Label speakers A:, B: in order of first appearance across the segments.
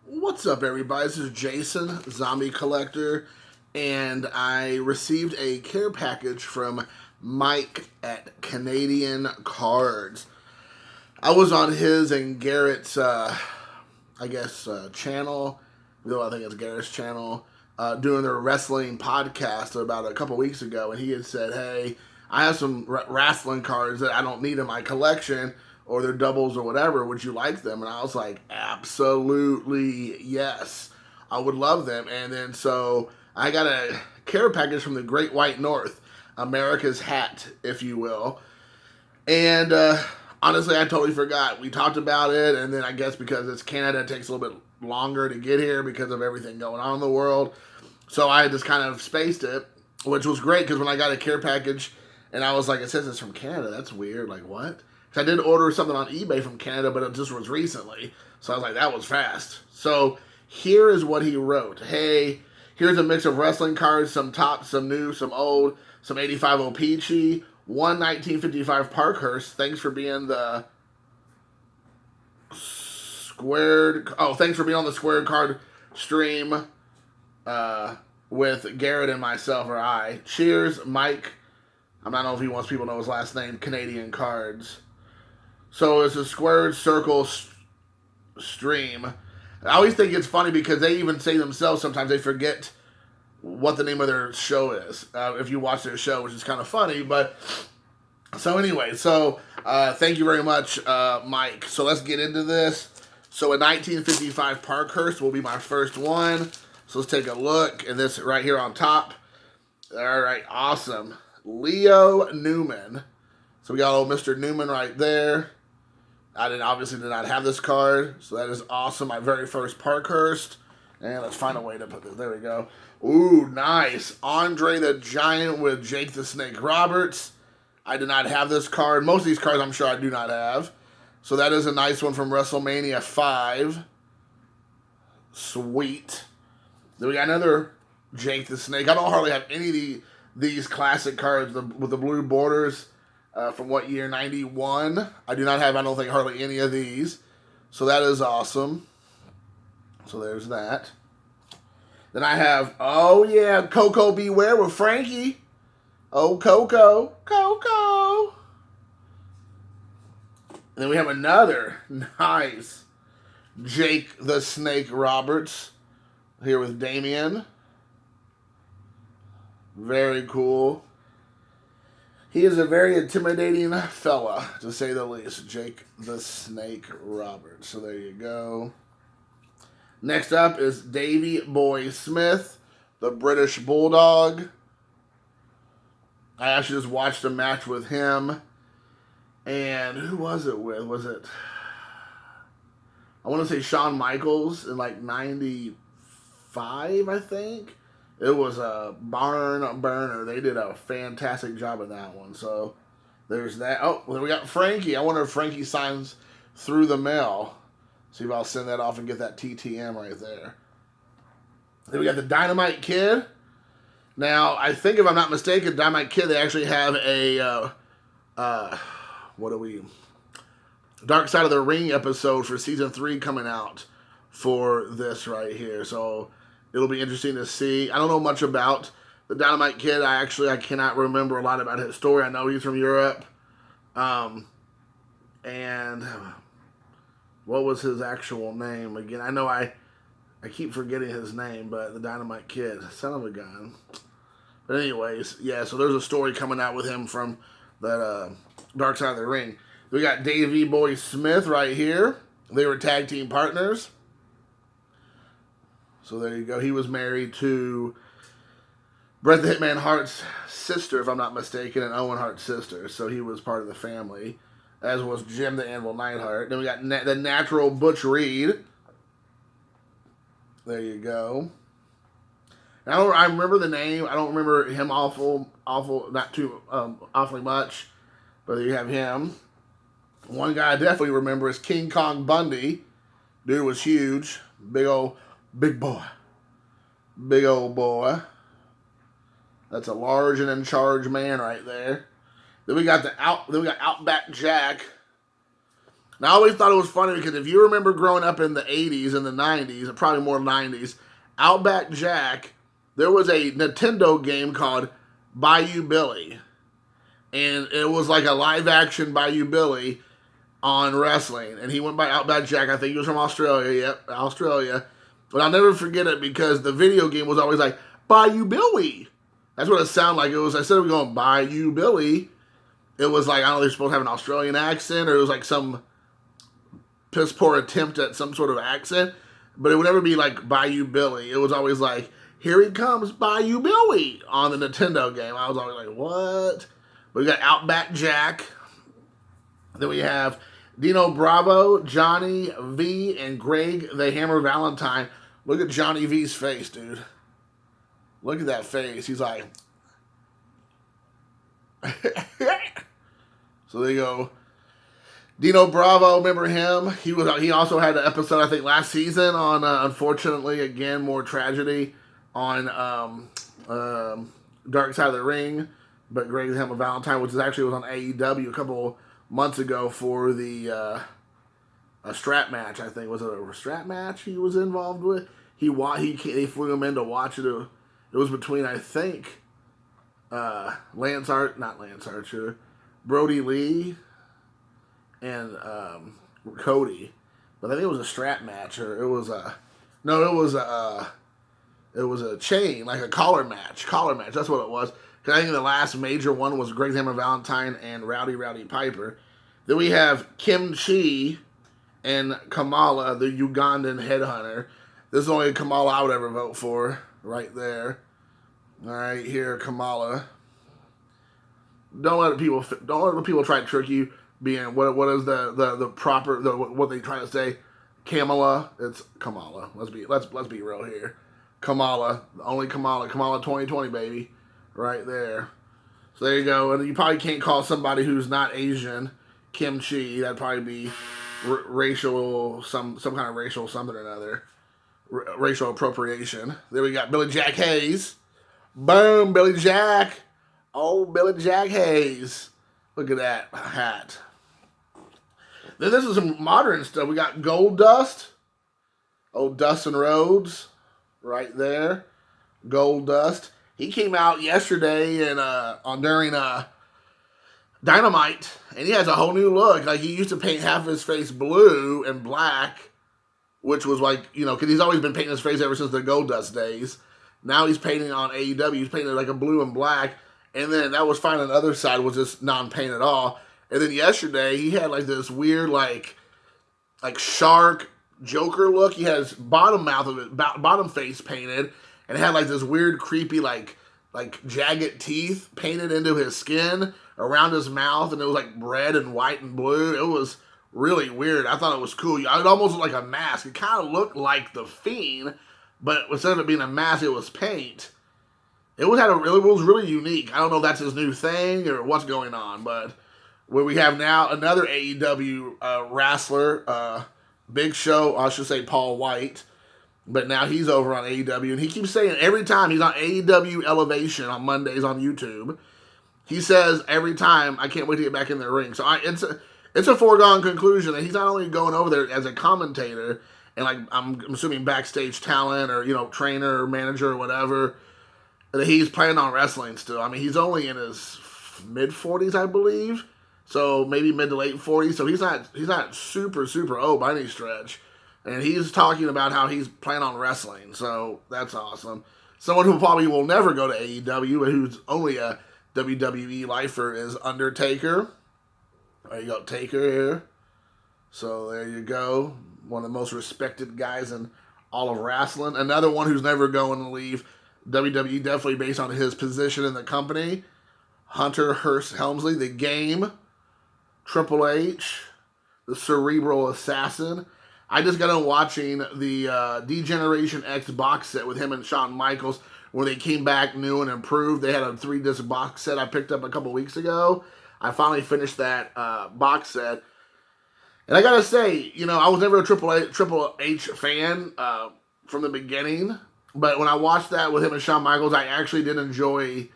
A: What's up, everybody? This is Jason, Zombie Collector, and I received a care package from Mike at Canadian Cards. I was on his and Garrett's, channel, though I think it's Garrett's channel, doing their wrestling podcast about a couple weeks ago, and he had said, hey, I have some wrestling cards that I don't need in my collection, or they're doubles or whatever, would you like them? And I was like, absolutely yes, I would love them. And then so I got a care package from the Great White North, America's hat, if you will. And honestly, I totally forgot. We talked about it, and then I guess because it's Canada, it takes a little bit longer to get here because of everything going on in the world. So I just kind of spaced it, which was great because when I got a care package, and I was like, it says it's from Canada. That's weird. Like, what? I did order something on eBay from Canada, but it just was recently. So I was like, that was fast. So here is what he wrote. Hey, here's a mix of wrestling cards, some top, some new, some old, some 85 O-Peachy, one 1955 Parkhurst. Thanks for being the thanks for being on the squared card stream with Garrett and myself, or I. Cheers, Mike. I don't know if he wants people to know his last name, Canadian Cards. So it's a squared circle stream. I always think it's funny because they even say themselves sometimes they forget what the name of their show is. If you watch their show, which is kind of funny. But so anyway, thank you very much, Mike. So let's get into this. So a 1955 Parkhurst will be my first one. So let's take a look. And this right here on top. All right, awesome. Leo Newman. So we got old Mr. Newman right there. I obviously did not have this card, so that is awesome. My very first Parkhurst. And let's find a way to put this. There we go. Ooh, nice. Andre the Giant with Jake the Snake Roberts. I did not have this card. Most of these cards I'm sure I do not have. So that is a nice one from WrestleMania 5. Sweet. Then we got another Jake the Snake. I don't hardly have any of these classic cards with the blue borders. From what year? 91. I do not have, I don't think, hardly any of these. So that is awesome. So there's that. Then I have, oh yeah, Coco Beware with Frankie. Oh, Coco. Coco. And then we have another nice Jake the Snake Roberts here with Damien. Very cool. He is a very intimidating fella, to say the least. Jake the Snake Roberts. So there you go. Next up is Davey Boy Smith, the British Bulldog. I actually just watched a match with him. And who was it with? Was it, I want to say Shawn Michaels in like 95, I think. It was a barn burner. They did a fantastic job of that one. So there's that. Oh, we got Frankie. I wonder if Frankie signs through the mail. See if I'll send that off and get that TTM right there. Then we got the Dynamite Kid. Now, I think if I'm not mistaken, Dynamite Kid, they actually have a, Dark Side of the Ring episode for season 3 coming out for this right here. So it'll be interesting to see. I don't know much about the Dynamite Kid. I cannot remember a lot about his story. I know he's from Europe. And what was his actual name again? I know I keep forgetting his name, but the Dynamite Kid. Son of a gun. But anyways, yeah, so there's a story coming out with him from that Dark Side of the Ring. We got Davey Boy Smith right here. They were tag team partners. So there you go. He was married to Bret the Hitman Hart's sister, if I'm not mistaken, and Owen Hart's sister. So he was part of the family, as was Jim the Anvil Neidhart. Then we got the Natural Butch Reed. There you go. Now, I remember the name. I don't remember him awfully much. But you have him. One guy I definitely remember is King Kong Bundy. Dude was huge. Big old boy. Big old boy. That's a large and in charge man right there. Then we got Outback Jack. And I always thought it was funny because if you remember growing up in the 80s and the 90s, and probably more 90s, Outback Jack, there was a Nintendo game called Bayou Billy. And it was like a live action Bayou Billy on wrestling. And he went by Outback Jack. I think he was from Australia. Yep, Australia. But I'll never forget it because the video game was always like, Bayou Billy. That's what it sounded like. It was, instead of going Bayou Billy, it was like, I don't know, they're supposed to have an Australian accent, or it was like some piss poor attempt at some sort of accent. But it would never be like Bayou Billy. It was always like, here he comes, Bayou Billy, on the Nintendo game. I was always like, what? But we got Outback Jack. Then we have Dino Bravo, Johnny V, and Greg the Hammer Valentine. Look at Johnny V's face, dude. Look at that face. He's like... So there you go. Dino Bravo, remember him? He also had an episode, I think, last season on, unfortunately, again, more tragedy, on Dark Side of the Ring. But Greg the Hammer Valentine, which actually was on AEW a couple months ago for the a strap match, I think. Was it a strap match he was involved with? They flew him in to watch it. It was between, I think, Brody Lee and Cody. But I think it was a strap match, or it was a chain, like a collar match. That's what it was. Because I think the last major one was Greg Hammer Valentine and Rowdy Piper. Then we have Kim Chi and Kamala, the Ugandan headhunter. This is only a Kamala I would ever vote for, right there. All right, here, Kamala. Don't let people try to trick you. Being what is the proper what they try to say? Kamala. It's Kamala. Let's be real here. Kamala, only Kamala. Kamala 2020, baby, right there. So there you go. And you probably can't call somebody who's not Asian kimchi. That'd probably be racial, some kind of racial something or another. Racial appropriation. There we got Billy Jack Hayes. Boom, Billy Jack. Oh, Billy Jack Hayes. Look at that hat. Then this is some modern stuff. We got Gold Dust. Old Dustin Rhodes. Right there. Gold Dust. He came out yesterday and during Dynamite, and he has a whole new look. Like, he used to paint half of his face blue and black, which was like, because he's always been painting his face ever since the Gold Dust days. Now he's painting on AEW. He's painting like a blue and black. And then that was fine on the other side, was just non-paint at all. And then yesterday, he had like this weird, like shark Joker look. He had his bottom face painted, and it had like this weird, creepy, like jagged teeth painted into his skin around his mouth, and it was like red and white and blue. It was really weird. I thought it was cool. It almost looked like a mask. It kind of looked like the Fiend, but instead of it being a mask, it was paint. It was really unique. I don't know if that's his new thing or what's going on, but where we have now another AEW wrestler, Big Show, I should say Paul White, but now he's over on AEW, and he keeps saying every time he's on AEW Elevation on Mondays on YouTube, he says every time, I can't wait to get back in the ring. So it's a foregone conclusion that he's not only going over there as a commentator and like I'm assuming backstage talent or trainer or manager or whatever, that he's planning on wrestling still. I mean, he's only in his mid-40s, I believe. So maybe mid to late 40s. So he's not super, super old by any stretch. And he's talking about how he's planning on wrestling. So that's awesome. Someone who probably will never go to AEW, who's only a WWE lifer, is Undertaker. There you go, Taker here. So there you go. One of the most respected guys in all of wrestling. Another one who's never going to leave WWE, definitely based on his position in the company. Hunter Hearst Helmsley, The Game. Triple H, the Cerebral Assassin. I just got on watching the D-Generation X box set with him and Shawn Michaels, where they came back new and improved. They had a 3-disc box set I picked up a couple weeks ago. I finally finished that box set. And I gotta say, I was never a Triple H fan from the beginning. But when I watched that with him and Shawn Michaels, I actually did enjoy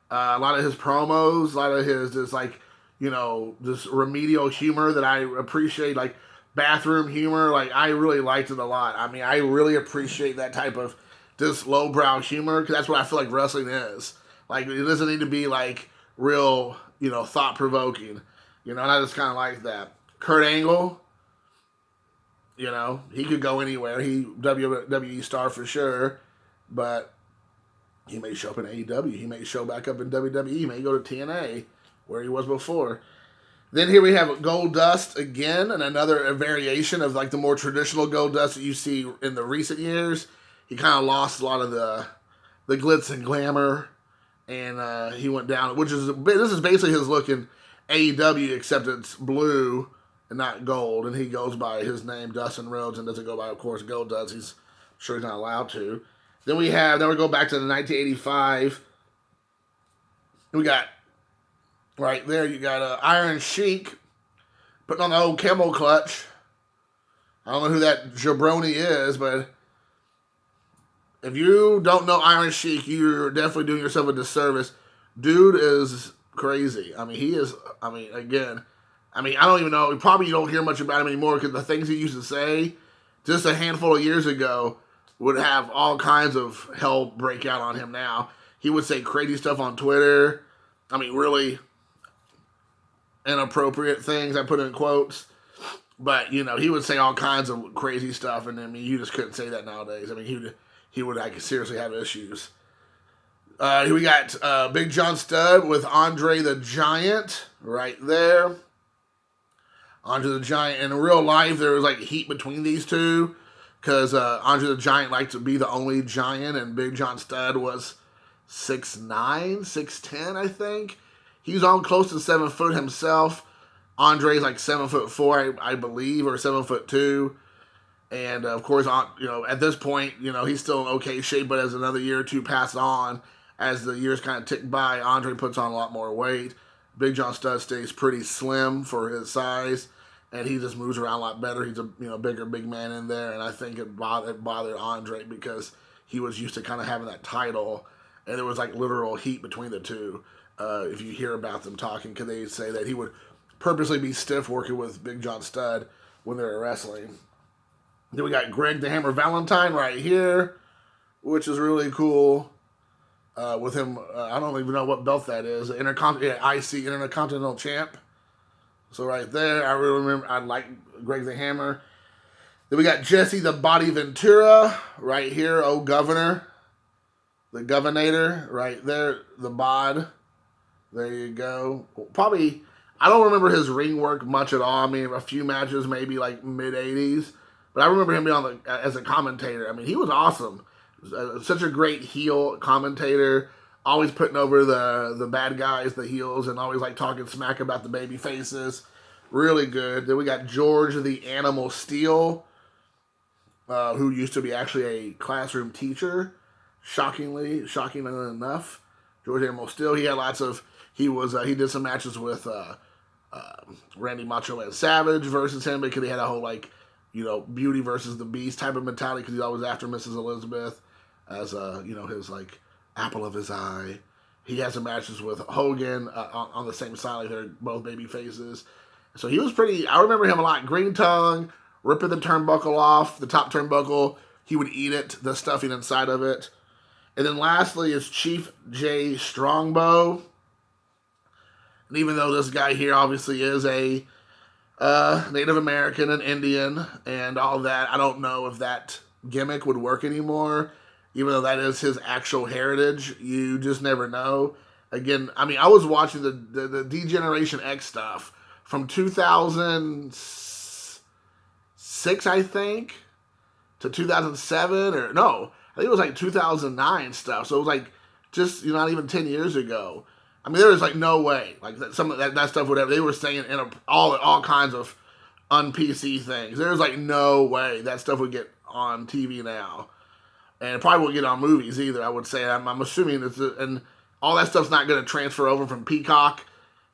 A: a lot of his promos, a lot of his just like this remedial humor that I appreciate, like bathroom humor. Like, I really liked it a lot. I mean, I really appreciate that type of just lowbrow humor, because that's what I feel like wrestling is. Like, it doesn't need to be like real, thought provoking. And I just kind of like that. Kurt Angle, he could go anywhere. He WWE star for sure, but he may show up in AEW. He may show back up in WWE. He may go to TNA, where he was before. Then here we have Goldust again, and another variation of like the more traditional Goldust that you see in the recent years. He kind of lost a lot of the glitz and glamour, and he went down. This is basically his look in AEW, except it's blue and not gold, and he goes by his name, Dustin Rhodes, and doesn't go by, of course, Goldust. He's sure he's not allowed to. Then we go back to the 1985. We got right there. You got Iron Sheik putting on the old camel clutch. I don't know who that jabroni is, but if you don't know Iron Sheik, you're definitely doing yourself a disservice. Dude is crazy. I mean, he is. I mean, again. I mean, I don't even know. Probably you don't hear much about him anymore, because the things he used to say just a handful of years ago would have all kinds of hell break out on him now. He would say crazy stuff on Twitter. I mean, really inappropriate things, I put in quotes. But, he would say all kinds of crazy stuff, and I mean, you just couldn't say that nowadays. I mean, he would like seriously have issues. We got Big John Studd with Andre the Giant right there. Andre the Giant. In real life, there was like heat between these two, because Andre the Giant liked to be the only giant, and Big John Studd was 6'9", 6'10", I think. He was on close to 7 foot himself. Andre's like 7'4", I believe, or 7'2". And of course, at this point, he's still in okay shape, but as another year or two pass on, as the years kind of tick by, Andre puts on a lot more weight. Big John Studd stays pretty slim for his size, and he just moves around a lot better. He's a bigger big man in there, and I think it bothered Andre, because he was used to kind of having that title, and there was like literal heat between the two. If you hear about them talking, because they say that he would purposely be stiff working with Big John Studd when they were wrestling. Then we got Greg the Hammer Valentine right here, which is really cool. With him, I don't even know what belt that is. IC Intercontinental Champ. So right there, I really remember, I like Greg the Hammer. Then we got Jesse the Body Ventura right here. Oh, Governor. The Governator right there. The bod. There you go. Probably, I don't remember his ring work much at all. I mean, a few matches, maybe like mid-'80s. But I remember him being as a commentator. I mean, he was awesome. Such a great heel commentator, always putting over the bad guys, the heels, and always like talking smack about the baby faces. Really good. Then we got George the Animal Steel, who used to be actually a classroom teacher. Shockingly enough, George the Animal Steel. He had he did some matches with Randy Macho Man Savage versus him, because he had a whole Beauty versus the Beast type of mentality, because he's always after Mrs. Elizabeth as his like apple of his eye. He has some matches with Hogan on the same side, like they're both baby faces. So he was pretty. I remember him a lot. Green tongue, ripping the turnbuckle off, the top turnbuckle. He would eat it, the stuffing inside of it. And then lastly is Chief J Strongbow. And even though this guy here obviously is a Native American and Indian and all that, I don't know if that gimmick would work anymore, even though that is his actual heritage. You just never know. Again, I mean, I was watching the D-Generation X stuff from 2006, I think, to 2007, or no, I think it was like 2009 stuff, so it was like just not even 10 years ago. I mean, there was like no way, like some of that stuff, whatever they were saying in all kinds of un-PC things. There's like no way that stuff would get on TV now, and it probably won't get on movies either. I would say. I'm assuming and all that stuff's not going to transfer over from Peacock,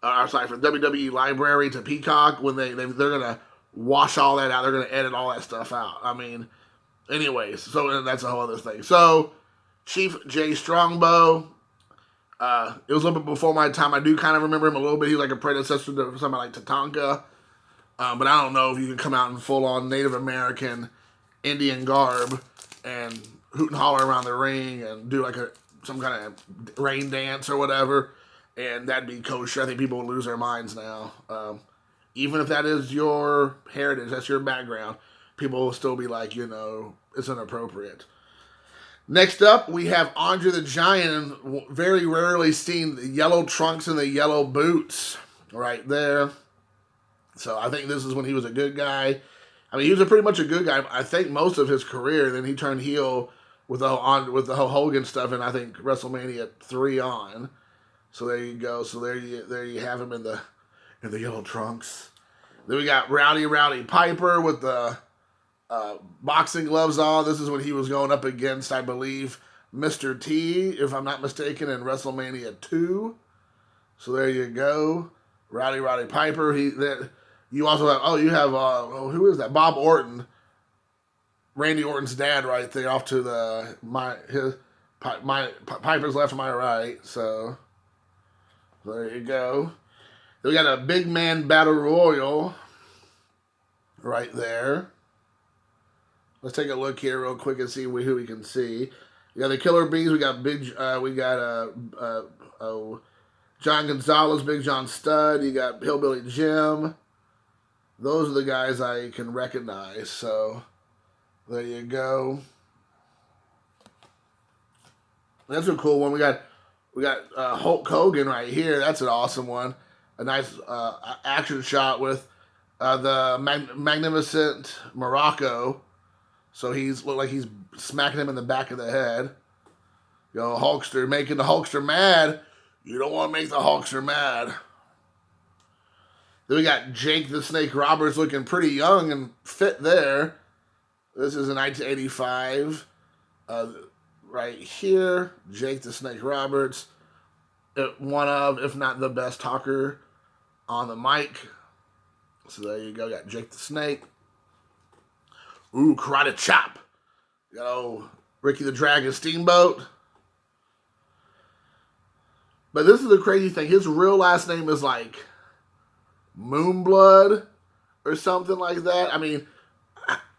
A: from WWE Library to Peacock when they're going to wash all that out. They're going to edit all that stuff out. I mean, anyways, so that's a whole other thing. So, Chief J Strongbow. It was a little bit before my time. I do kind of remember him a little bit. He's like a predecessor to somebody like Tatanka. But I don't know if you can come out in full-on Native American Indian garb and hoot and holler around the ring and do like some kind of rain dance or whatever, and that'd be kosher. I think people would lose their minds now. Even if that is your heritage, that's your background, people will still be like, it's inappropriate. Next up, we have Andre the Giant, and very rarely seen the yellow trunks and the yellow boots right there. So I think this is when he was a good guy. I mean, he was pretty much a good guy, I think, most of his career. Then he turned heel with the whole Hogan stuff, and I think WrestleMania 3 on. So there you go. So there you have him in the yellow trunks. Then we got Rowdy Piper with the boxing gloves on. This is when he was going up against, I believe, Mr. T, if I'm not mistaken, in WrestleMania 2. So there you go. Rowdy Piper. You also have, who is that? Bob Orton. Randy Orton's dad right there off to Piper's left, my right. So there you go. Then we got a big man battle royal right there. Let's take a look here real quick and see who we can see. We got the Killer Bees. We got John Gonzalez, Big John Studd. You got Hillbilly Jim. Those are the guys I can recognize. So there you go. That's a cool one. We got Hulk Hogan right here. That's an awesome one. A nice action shot with the magnificent Morocco. So looked like he's smacking him in the back of the head. Hulkster, making the Hulkster mad. You don't want to make the Hulkster mad. Then we got Jake the Snake Roberts looking pretty young and fit there. This is in 1985. Right here, Jake the Snake Roberts. One of, if not the best talker on the mic. So there you go. Got Jake the Snake. Ooh, karate chop. Ricky the Dragon Steamboat. But this is the crazy thing. His real last name is like Moonblood or something like that. I mean,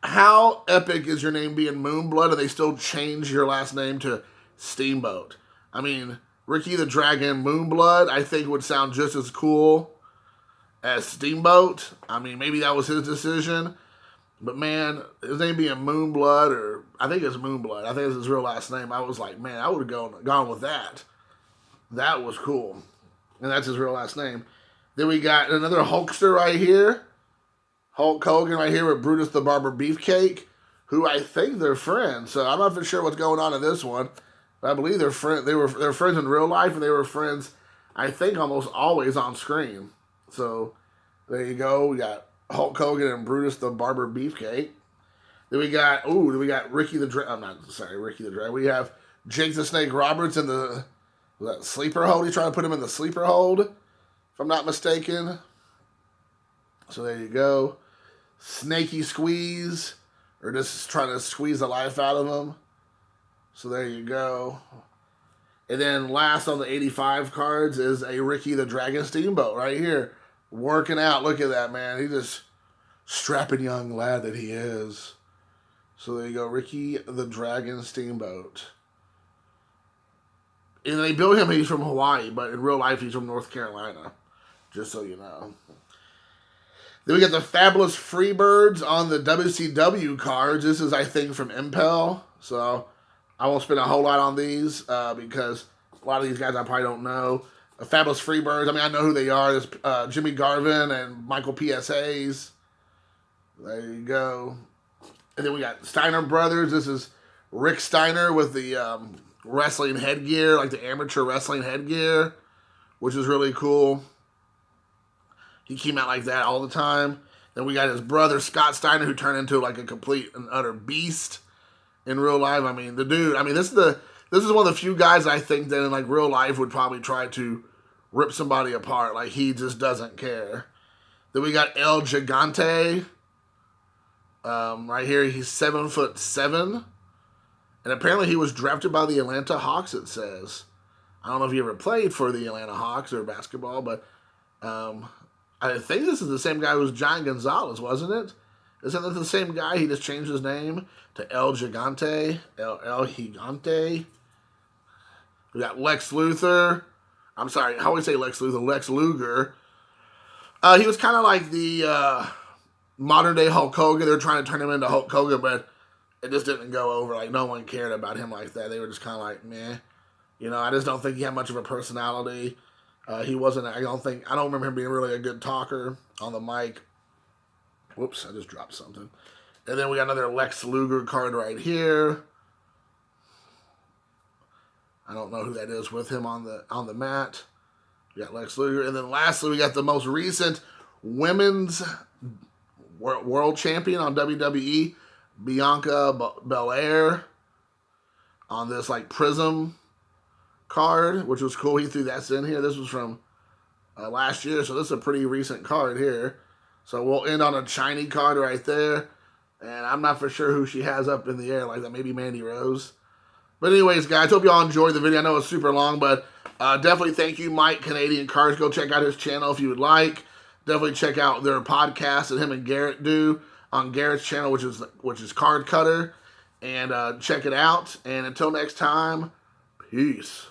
A: how epic is your name being Moonblood and they still change your last name to Steamboat? I mean, Ricky the Dragon Moonblood, I think would sound just as cool as Steamboat. I mean, maybe that was his decision. But man, his name being Moonblood, or I think it's Moonblood. I think it's his real last name. I was like, man, I would have gone with that. That was cool. And that's his real last name. Then we got another Hulkster right here. Hulk Hogan right here with Brutus the Barber Beefcake, who I think they're friends. So I'm not for sure what's going on in this one. But I believe they're friends. They're friends in real life, and they were friends, I think, almost always on screen. So there you go. We got Hulk Hogan and Brutus the Barber Beefcake. Then we got Ricky the Dragon. We have Jake the Snake Roberts in the sleeper hold. He's trying to put him in the sleeper hold, if I'm not mistaken. So there you go. Snakey Squeeze, or just trying to squeeze the life out of him. So there you go. And then last on the 85 cards is a Ricky the Dragon Steamboat right here. Working out. Look at that, man. He's just strapping young lad that he is. So there you go. Ricky the Dragon Steamboat. And they built him, he's from Hawaii, but in real life he's from North Carolina. Just so you know. Then we got the Fabulous Freebirds on the WCW cards. This is, I think, from Impel. So I won't spend a whole lot on these because a lot of these guys I probably don't know. The Fabulous Freebirds, I mean, I know who they are. There's Jimmy Garvin and Michael P.S.A.'s. There you go. And then we got Steiner Brothers. This is Rick Steiner with the wrestling headgear, like the amateur wrestling headgear, which is really cool. He came out like that all the time. Then we got his brother, Scott Steiner, who turned into like a complete and utter beast in real life. I mean, the dude, this is one of the few guys I think that in like real life would probably try to rip somebody apart. Like, he just doesn't care. Then we got El Gigante. Right here, he's 7'7", and apparently he was drafted by the Atlanta Hawks, it says. I don't know if he ever played for the Atlanta Hawks or basketball, but I think this is the same guy who was Giant Gonzalez, wasn't it? Isn't it the same guy? He just changed his name to El Gigante. El Gigante. We got Lex Luthor. I'm sorry, how would I say Lex Luthor? Lex Luger. He was kind of like the modern day Hulk Hogan. They were trying to turn him into Hulk Hogan, but it just didn't go over. Like, no one cared about him like that. They were just kind of like, meh. You know, I just don't think he had much of a personality. He wasn't, I don't remember him being really a good talker on the mic. Whoops, I just dropped something. And then we got another Lex Luger card right here. I don't know who that is with him on the mat. We got Lex Luger. And then lastly, we got the most recent women's world champion on WWE, Bianca Belair, on this like prism card, which was cool. He threw that in here. This was from last year, so this is a pretty recent card here. So we'll end on a shiny card right there. And I'm not for sure who she has up in the air like that. Maybe Mandy Rose. But anyways, guys, hope you all enjoyed the video. I know it's super long, but definitely thank you, Mike, Canadian Cards. Go check out his channel if you would like. Definitely check out their podcast that him and Garrett do on Garrett's channel, which is Card Cutter. And check it out. And until next time, peace.